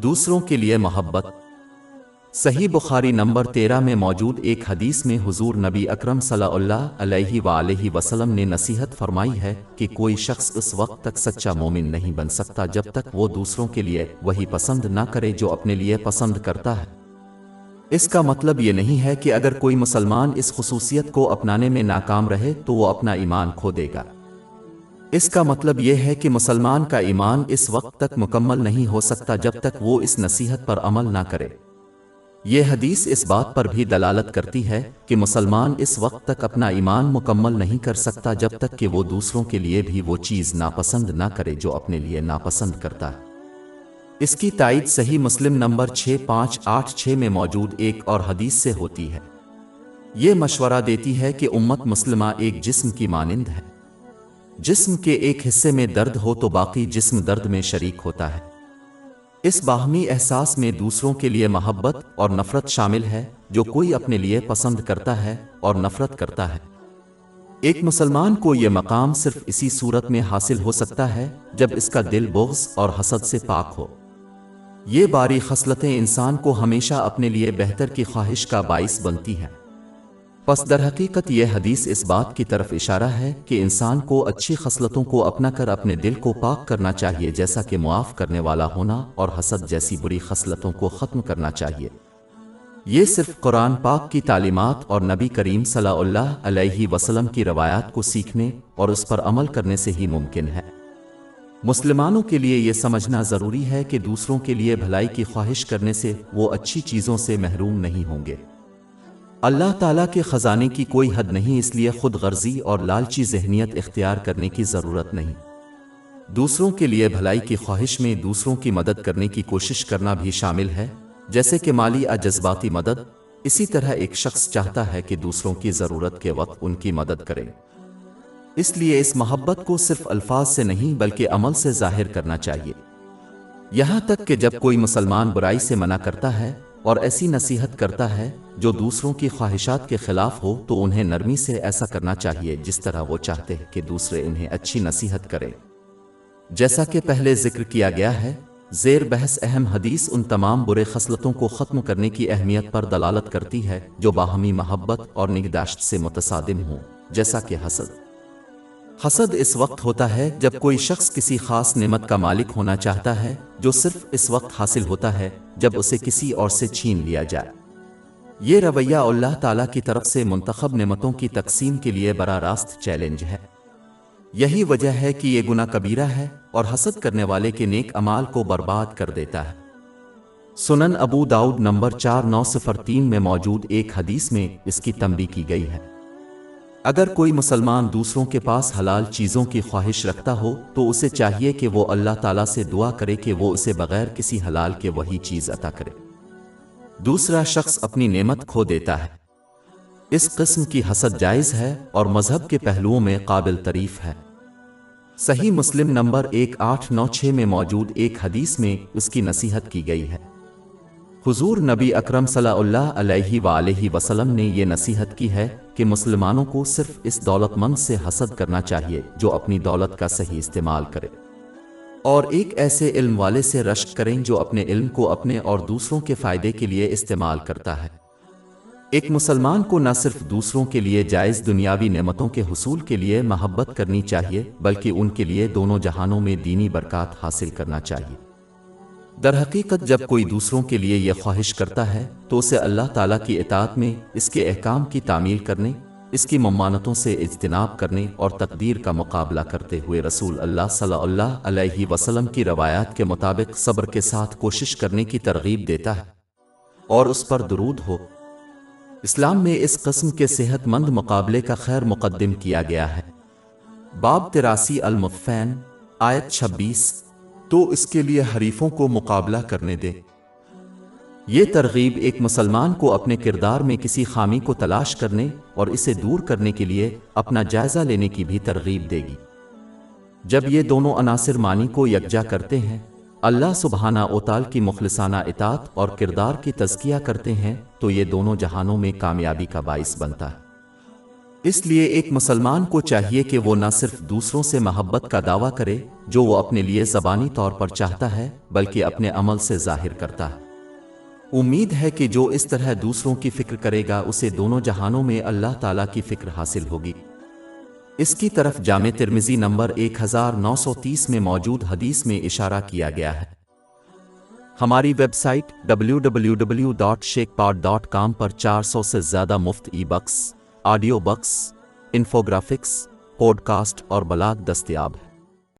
दूसरों के लिए मोहब्बत। सही बुखारी नंबर 13 में मौजूद एक हदीस में हुजूर नबी अकरम सल्लल्लाहु अलैहि वसल्लम ने नसीहत फरमाई है कि कोई शख्स उस वक्त तक सच्चा मोमिन नहीं बन सकता जब तक वो दूसरों के लिए वही पसंद ना करे जो अपने लिए पसंद करता है। इसका मतलब ये नहीं है कि अगर कोई मुसलमान इस खुसूसियत को अपनाने में नाकाम रहे तो वो अपना ईमान खो देगा। इसका मतलब यह है कि मुसलमान का ईमान इस वक्त तक मुकम्मल नहीं हो सकता जब तक वो इस नसीहत पर अमल ना करे। ये हदीस इस बात पर भी दलालत करती है कि मुसलमान इस वक्त तक अपना ईमान मुकम्मल नहीं कर सकता जब तक कि वो दूसरों के लिए भी वो चीज़ नापसंद ना करे जो अपने लिए नापसंद करता है। इसकी तायीद सही मुस्लिम नंबर 6586 में मौजूद एक और हदीस से होती है। ये मशवरा देती है कि उम्मत मुस्लिमा एक जिस्म की मानिंद है। जिस्म के एक हिस्से में दर्द हो तो बाकी जिस्म दर्द में शरीक होता है। इस बाहमी एहसास में दूसरों के लिए मोहब्बत और नफरत शामिल है। जो कोई अपने लिए पसंद करता है और नफरत करता है। एक मुसलमान को यह मकाम सिर्फ इसी सूरत में हासिल हो सकता है जब इसका दिल बुग़्ज़ और हसद से पाक हो। ये बारी खसलतें इंसान को हमेशा अपने लिए बेहतर की ख्वाहिश का बाइस बनती हैं। पस दरहकीकत यह हदीस इस बात की तरफ इशारा है कि इंसान को अच्छी खसलतों को अपना कर अपने दिल को पाक करना चाहिए, जैसा कि मुआफ़ करने वाला होना और हसद जैसी बुरी खसलतों को ख़त्म करना चाहिए। ये सिर्फ कुरान पाक की तालीमात और नबी करीम सल्लल्लाहु अलैहि वसल्लम की रवायात को सीखने और उस पर अमल करने से ही मुमकिन है। मुसलमानों के लिए ये समझना ज़रूरी है कि दूसरों के लिए भलाई की ख्वाहिश करने से वो अच्छी चीज़ों से महरूम नहीं होंगे। अल्लाह ताला के ख़जाने की कोई हद नहीं, इसलिए खुद गर्जी और लालची ज़हनियत इख्तियार करने की ज़रूरत नहीं। दूसरों के लिए भलाई की ख्वाहिश में दूसरों की मदद करने की कोशिश करना भी शामिल है, जैसे कि माली या जज्बाती मदद। इसी तरह एक शख्स चाहता है कि दूसरों की ज़रूरत के वक्त उनकी मदद करें। इसलिए इस मोहब्बत को सिर्फ अल्फाज से नहीं बल्कि अमल से ज़ाहिर करना चाहिए। यहाँ तक कि जब कोई मुसलमान बुराई से मना करता है और ऐसी नसीहत करता है जो दूसरों की ख्वाहिशात के खिलाफ हो तो उन्हें नरमी से ऐसा करना चाहिए जिस तरह वो चाहते हैं कि दूसरे इन्हें अच्छी नसीहत करें। जैसा कि पहले जिक्र किया गया है, ज़ेर बहस अहम हदीस उन तमाम बुरे खसलतों को ख़त्म करने की अहमियत पर दलालत करती है जो बाहमी मोहब्बत और निगहदाश्त से मुतसादिम हों, जैसा कि हसद। हसद इस वक्त होता है जब कोई शख्स किसी खास नेमत का मालिक होना चाहता है जो सिर्फ इस वक्त हासिल होता है जब उसे किसी और से छीन लिया जाए। ये रवैया अल्लाह ताला की तरफ से मुंतखब नेमतों की तकसीम के लिए बड़ा रास्त चैलेंज है। यही वजह है कि ये गुनाह कबीरा है और हसद करने वाले के नेक अमाल को बर्बाद कर देता है। सुनन अबू दाऊद नंबर 4903 में मौजूद एक हदीस में इसकी तंबीह की गई है। अगर कोई मुसलमान दूसरों के पास हलाल चीज़ों की ख्वाहिश रखता हो तो उसे चाहिए कि वो अल्लाह ताला से दुआ करे कि वो उसे बगैर किसी हलाल के वही चीज़ अता करे। दूसरा शख्स अपनी नेमत खो देता है। इस किस्म की हसद जायज़ है और मजहब के पहलुओं में काबिल तारीफ है। सही मुस्लिम नंबर 1896 में मौजूद एक हदीस में उसकी नसीहत की गई है। हुजूर नबी अकरम सल्लल्लाहु अलैहि वसल्लम ने ये नसीहत की है कि मुसलमानों को सिर्फ इस दौलतमंद से हसद करना चाहिए जो अपनी दौलत का सही इस्तेमाल करे, और एक ऐसे इल्म वाले से रश्क करें जो अपने इल्म को अपने और दूसरों के फ़ायदे के लिए इस्तेमाल करता है। एक मुसलमान को न सिर्फ दूसरों के लिए जायज़ दुनियावी नेमतों के हुसूल के लिए महब्बत करनी चाहिए बल्कि उनके लिए दोनों जहानों में दीनी बरक़ात हासिल करना चाहिए। दरहकीकत जब कोई दूसरों के लिए यह ख्वाहिश करता है तो उसे अल्लाह ताला की इताअत में, इसके अहकाम की तामील करने, इसकी ममानतों से इज्तिनाब करने और तकदीर का मुकाबला करते हुए रसूल अल्लाह सल्लल्लाहु अलैहि वसल्लम की रवायात के मुताबिक सब्र के साथ कोशिश करने की तरगीब देता है और उस पर दुरूद हो। इस्लाम में इस किस्म के सेहतमंद मुकाबले का खैर मुक़द्दम किया गया है। बाब 83 अल-मुफ़्फ़ैन आयत 26, तो इसके लिए हरीफों को मुकाबला करने दें। ये तरगीब एक मुसलमान को अपने किरदार में किसी खामी को तलाश करने और इसे दूर करने के लिए अपना जायज़ा लेने की भी तरगीब देगी। जब ये दोनों अनासिर मानी को यकजा करते हैं, अल्लाह सुब्हाना व तआला की मुखलिसाना इताअत और किरदार की तज़किया करते हैं, तो ये दोनों जहानों में कामयाबी का बाइस बनता है। इसलिए एक मुसलमान को चाहिए कि वो न सिर्फ दूसरों से मोहब्बत का दावा करे جو وہ اپنے لیے زبانی طور پر چاہتا ہے بلکہ اپنے عمل سے ظاہر کرتا ہے۔ امید ہے کہ جو اس طرح دوسروں کی فکر کرے گا اسے دونوں جہانوں میں اللہ تعالیٰ کی فکر حاصل ہوگی۔ اس کی طرف جامع ترمذی نمبر 1930 میں موجود حدیث میں اشارہ کیا گیا ہے۔ ہماری ویب سائٹ www.sheikhpod.com پر 400 سے زیادہ مفت ebooks, audio books, infographics, podcast اور بلاگ دستیاب ہے۔